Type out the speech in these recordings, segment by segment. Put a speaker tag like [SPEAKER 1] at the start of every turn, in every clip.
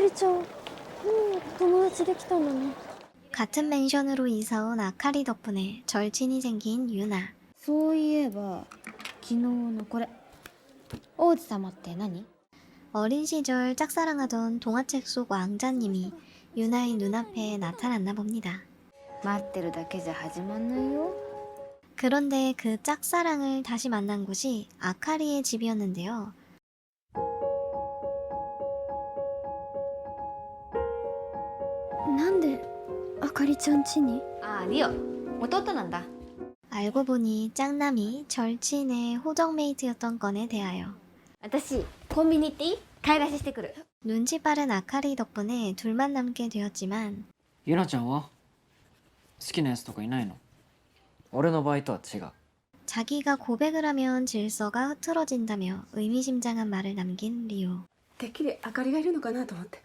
[SPEAKER 1] りちゃん、友達できたんだね。
[SPEAKER 2] 같은 멘션으로 이사 온 아카리 덕분에 절친이 생긴 유나.
[SPEAKER 1] そういえば昨日のこれ、王子様って何？
[SPEAKER 2] 어린 시절 짝사랑하던 동화책 속 왕자님이 유나의 눈앞에 나타났나 봅니다.
[SPEAKER 1] 待ってるだけじゃ始まんないよ。
[SPEAKER 2] 그런데 그 짝사랑을 다시 만난 곳이 아카리의 집이었는데요.
[SPEAKER 1] なんであかりちゃん家に？ああ、リオ、弟なんだ。
[SPEAKER 2] 알고 보니 짝남이 절친의 호적메이트였던 건에 대하여
[SPEAKER 1] 私コンビニ行っていい？買い出ししてくる。
[SPEAKER 2] 눈치 빠른 아카리 덕분에 둘만 남게 되었지만
[SPEAKER 3] ゆなちゃんは好きなやつとかいないの？俺の場合とは違う。
[SPEAKER 2] 자기가 고백을 하면 질서가 흐트러진다며 의미심장한 말을 남긴 리오.
[SPEAKER 4] てっきりあかりがいるのかなと思って。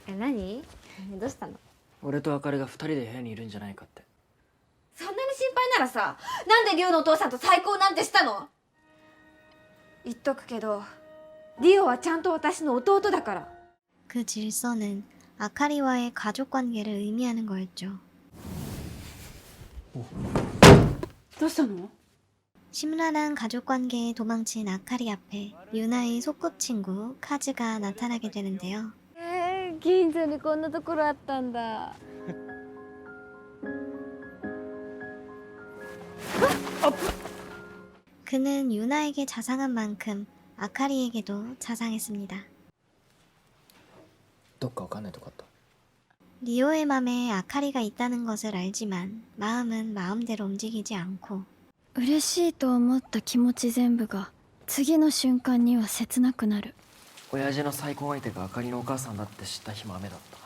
[SPEAKER 1] え、何？どうしたの？
[SPEAKER 3] 俺とあかりが2人で部屋にいるんじゃないかって。
[SPEAKER 1] そんなに心配ならさ、なんでリオのお父さんと再婚なんてしたの？言っとくけど、リオはちゃんと私の弟だから。
[SPEAKER 2] 그 질서는 아카리와의 가족 관계를 의미하는 거였죠.
[SPEAKER 4] どうしたの？
[SPEAKER 2] 심란한 가족 관계에 도망친 아카리 앞에 유나의 소꿉친구 카즈가 나타나게 되는데요.
[SPEAKER 1] 近所にこんなところあったんだ。
[SPEAKER 2] 그는 유나에게 자상한 만큼 아카리에게도 자상했습니다.
[SPEAKER 3] どっかわかんないとこあった？
[SPEAKER 2] 리오의 맘에 아카리가 있다는 것을 알지만 마음은 마음대로 움직이지 않고
[SPEAKER 5] 嬉しいと思った気持ち全部が次の瞬間には切なくなる。
[SPEAKER 3] 親父の再婚相手があかりのお母さんだって知った日も雨だった。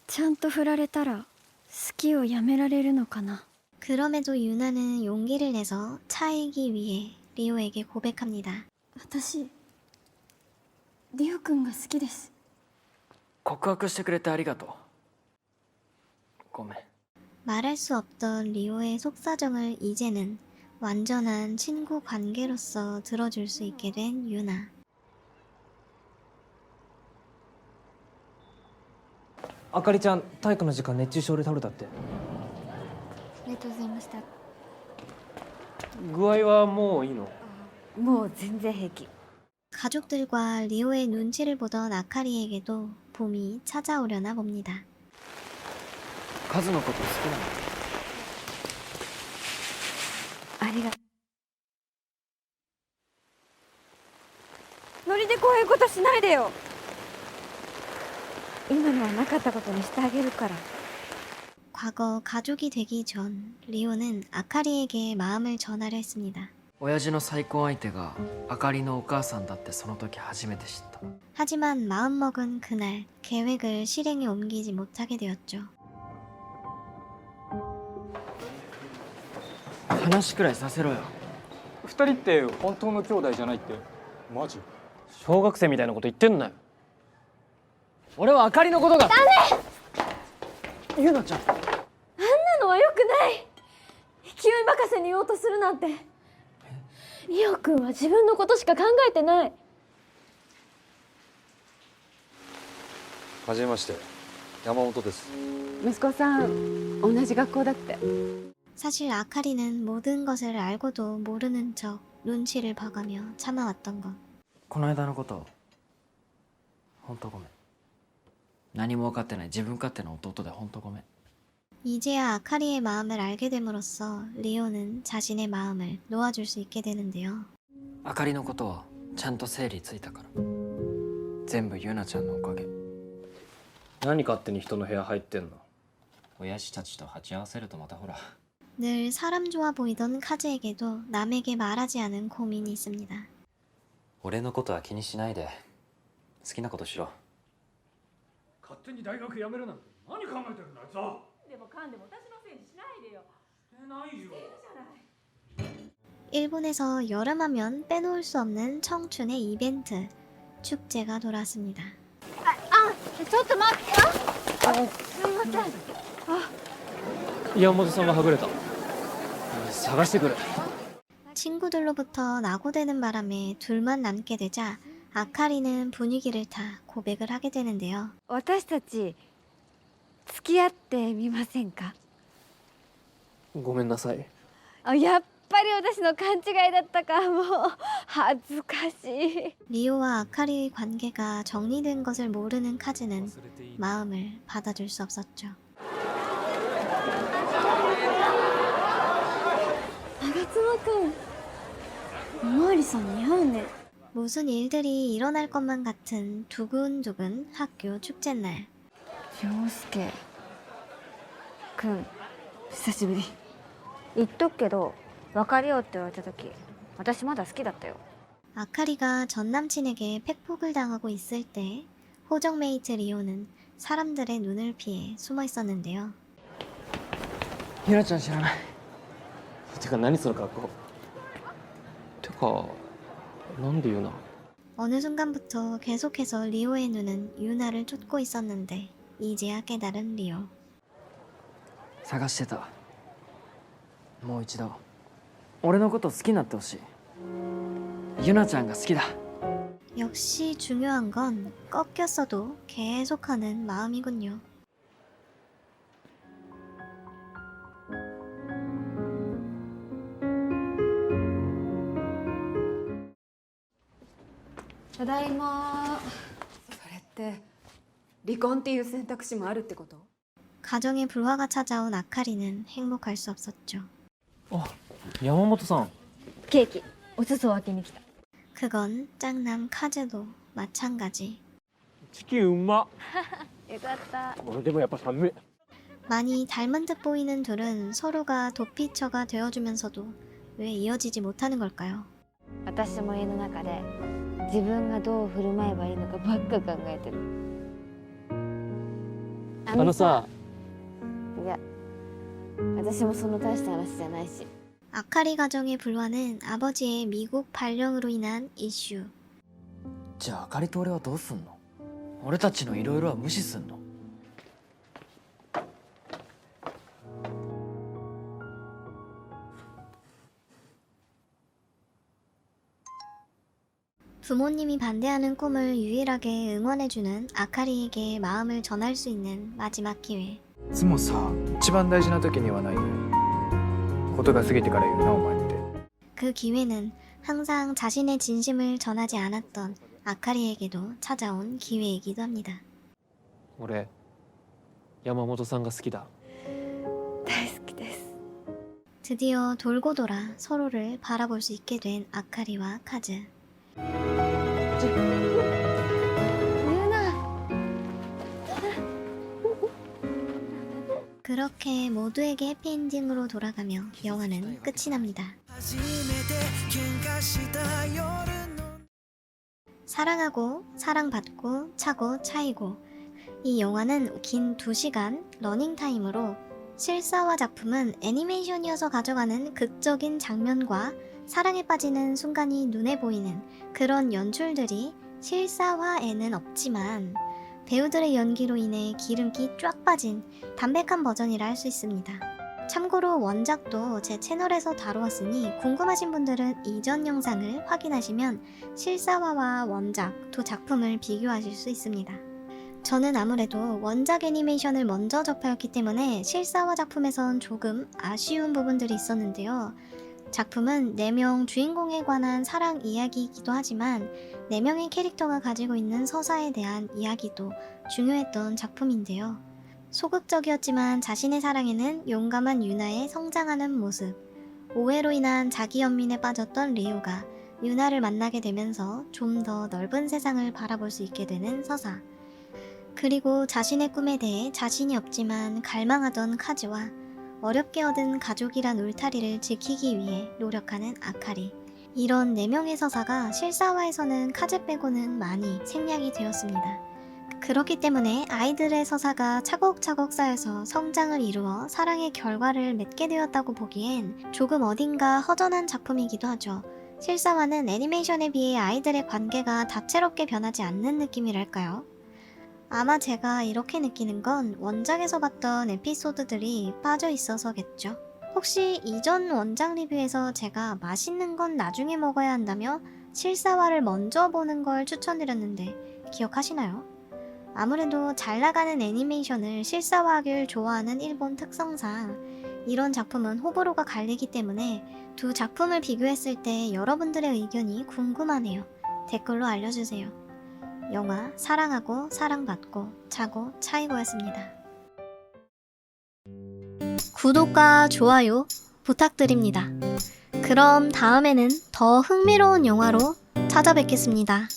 [SPEAKER 5] ちゃんと振られたら好きをやめられるのかな。
[SPEAKER 2] 그럼에도 유나는 용기를 내서 차이기 위해 리오에게 고백합니다.
[SPEAKER 5] 私リオくんが好きです。
[SPEAKER 3] 告白してくれてありがとう。ごめん。
[SPEAKER 2] 말할 수 없던 리오의 속사정을 이제는 완전한 친구 관계로서 들어줄 수 있게 된 유나.
[SPEAKER 6] あかりちゃん、体育の時間熱中症で倒れたって。
[SPEAKER 1] ありがとうございました。
[SPEAKER 6] 具合はもういいの？
[SPEAKER 1] もう全然平気。
[SPEAKER 2] 가족들과 리오의 눈치를 보던 아카리에게도 봄이 찾아오려나 봅니다.
[SPEAKER 3] カズのこと好きなの？
[SPEAKER 1] ありがとう。ノリでこういうことしないでよ。今のはなかったことにしてあげるから。
[SPEAKER 2] 과거 가족이 되기 전 리오는 아카리에게 마음을 전하려 했습니다.
[SPEAKER 3] 親父の再婚相手があかりのお母さんだってその時初めて知った。
[SPEAKER 2] 하지만 마음먹은 그날 계획을 실행에 옮기지 못하게 되었죠.
[SPEAKER 3] 話くらいさせろよ。
[SPEAKER 7] 二人って本当の兄弟じゃないって？マジ？
[SPEAKER 6] 小学生みたいなこと言ってんなよ。
[SPEAKER 3] 俺はあかりのことが。ダメ。ゆなちゃん。
[SPEAKER 1] なのは良くない。勢い任せに言おうとするなんて。リオくんは自分のことしか考えてない。
[SPEAKER 8] はじめまして、山本です。
[SPEAKER 4] 息子さん、同じ学校だって。
[SPEAKER 2] 사실 아카리는 모든 것을 알고도 모르는 척 눈치를 봐가며 참아왔던 것.
[SPEAKER 3] この間のこと本当ごめん。何も分かってない自分勝手な弟で本当ごめん。
[SPEAKER 2] 이제야 아카리의 마음을 알게 됨으로써 리오는 자신의 마음을 놓아줄 수 있게 되는데요.
[SPEAKER 3] あかりのことはちゃんと整理ついたから。全部ゆなちゃんのおかげ。
[SPEAKER 6] 何勝手に人の部屋入ってんの？
[SPEAKER 9] 親父たちと鉢合わせるとまたほら。
[SPEAKER 2] 늘 사람 좋아 보이던 카즈에게도 남에게 말하지 않은 고민이 있습니다.
[SPEAKER 9] 俺のことは気にしないで好きなことしろ。
[SPEAKER 7] 勝手に大学辞めるなんて何考えてるんだあいつは。
[SPEAKER 4] でもかんでも私のせいにしないでよ。
[SPEAKER 7] してないよ。
[SPEAKER 2] 일본에서 여름하면 빼놓을 수 없는 청춘의 이벤트, 축제가 돌아왔습니다.
[SPEAKER 1] ちょっと待ってよ。すみません。
[SPEAKER 6] 山本さんがはぐれた。探してくる。
[SPEAKER 2] 친구들로부터 낙오되는 바람에 둘만 남게 되자 아카리는 분위기를 타 고백을 하게 되는데요.
[SPEAKER 1] 私たち付き合ってみませんか？
[SPEAKER 6] ごめんなさい。
[SPEAKER 1] あ、やっぱり私の勘違いだったかも。恥ずかしい。
[SPEAKER 2] 리오와 아카리의 관계가 정리된 것을 모르는 카즈는 마음을 받아줄 수 없었죠.
[SPEAKER 5] 吾妻くんおまわりさん似合うね。
[SPEAKER 2] 무슨 일들이 일어날 것만 같은 두근두근 학교 축제날.
[SPEAKER 1] 陽介くん久しぶり。言っとくけど別れようって言われた時私まだ好きだったよ。
[SPEAKER 2] 아카리가 전 남친에게 팩폭을 당하고 있을 때 호정 메이트 리오는 사람들의 눈을 피해 숨어 있었는데요.
[SPEAKER 6] ひなちゃん知らない。てか何その格好。てかなんで言うな。
[SPEAKER 2] 어느 순간부터 계속해서 리오의 눈은 유나를 쫓고 있었는데 이제야 깨달은 리오.
[SPEAKER 3] 探してた。もう一度俺のこと好きになってほしい。ゆなちゃんが好きだ。
[SPEAKER 2] 역시 중요한 건 꺾였어도 계속하는 마음이군요.
[SPEAKER 1] 다다이마.
[SPEAKER 4] それって離婚っていう選択肢もあるってこと？
[SPEAKER 2] 가정의 불화가 찾아온 아카리는 행복할 수 없었죠.
[SPEAKER 6] あ、山本さん。
[SPEAKER 1] ケーキお裾を分けに来た。
[SPEAKER 2] 그건 짱남 카즈도 마찬가지.
[SPEAKER 6] チキンうま。
[SPEAKER 1] よかった。
[SPEAKER 6] 俺でもやっぱ寒い。
[SPEAKER 2] 많이 닮은 듯 보이는 둘은 서로가 도피처가 되어주면서도 왜 이어지지 못하는 걸까요?
[SPEAKER 1] 私も家の中で自分がどう振る舞えばいいのかばっか考えてる。
[SPEAKER 6] あのさ。
[SPEAKER 1] いや私もその大した話じゃないし。
[SPEAKER 2] 아카리 가정의 불화는 아버지의 미국 발령으로 인한 이슈.
[SPEAKER 3] じゃああかりと俺はどうすんの？俺たちのいろいろは無視すんの？
[SPEAKER 2] 부모님이 반대하는 꿈을 유일하게 응원해주는 아카리에게 마음을 전할 수 있는 마지막 기회.
[SPEAKER 10] いつもさ、一番大事な時にはないよ。ことが過ぎてから言うな、お前って。
[SPEAKER 2] 그 기회는 항상 자신의 진심을 전하지 않았던 아카리에게도 찾아온 기회이기도 합니다.
[SPEAKER 6] 俺山本さんが好きだ。
[SPEAKER 1] 大好きです。
[SPEAKER 2] 드디어 돌고 돌아 서로를 바라볼 수 있게 된 아카리와 카즈. 그렇게 모두에게 해피엔딩으로 돌아가며 영화는 끝이 납니다. 사랑하고 사랑받고 차고 차이고. 이 영화는 긴 2시간 러닝타임으로 실사화 작품은 애니메이션이어서 가져가는 극적인 장면과 사랑에 빠지는 순간이 눈에 보이는 그런 연출들이 실사화에는 없지만 배우들의 연기로 인해 기름기 쫙 빠진 담백한 버전이라 할 수 있습니다. 참고로 원작도 제 채널에서 다루었으니 궁금하신 분들은 이전 영상을 확인하시면 실사화와 원작 두 작품을 비교하실 수 있습니다. 저는 아무래도 원작 애니메이션을 먼저 접하였기 때문에 실사화 작품에선 조금 아쉬운 부분들이 있었는데요. 작품은 4명 주인공에 관한 사랑 이야기이기도 하지만 4명의 캐릭터가 가지고 있는 서사에 대한 이야기도 중요했던 작품인데요. 소극적이었지만 자신의 사랑에는 용감한 유나의 성장하는 모습, 오해로 인한 자기 연민에 빠졌던 리오가 유나를 만나게 되면서 좀 더 넓은 세상을 바라볼 수 있게 되는 서사, 그리고 자신의 꿈에 대해 자신이 없지만 갈망하던 카즈와 어렵게 얻은 가족이란 울타리를 지키기 위해 노력하는 아카리. 이런 4명의 서사가 실사화에서는 카즈 빼고는 많이 생략이 되었습니다. 그렇기 때문에 아이들의 서사가 차곡차곡 쌓여서 성장을 이루어 사랑의 결과를 맺게 되었다고 보기엔 조금 어딘가 허전한 작품이기도 하죠. 실사화는 애니메이션에 비해 아이들의 관계가 다채롭게 변하지 않는 느낌이랄까요? 아마 제가 이렇게 느끼는 건 원작에서 봤던 에피소드들이 빠져 있어서겠죠. 혹시 이전 원작 리뷰에서 제가 맛있는 건 나중에 먹어야 한다며 실사화를 먼저 보는 걸 추천드렸는데 기억하시나요? 아무래도 잘 나가는 애니메이션을 실사화하길 좋아하는 일본 특성상 이런 작품은 호불호가 갈리기 때문에 두 작품을 비교했을 때 여러분들의 의견이 궁금하네요. 댓글로 알려주세요. 영화 사랑하고 사랑받고 차고 차이고였습니다. 구독과 좋아요 부탁드립니다. 그럼 다음에는 더 흥미로운 영화로 찾아뵙겠습니다.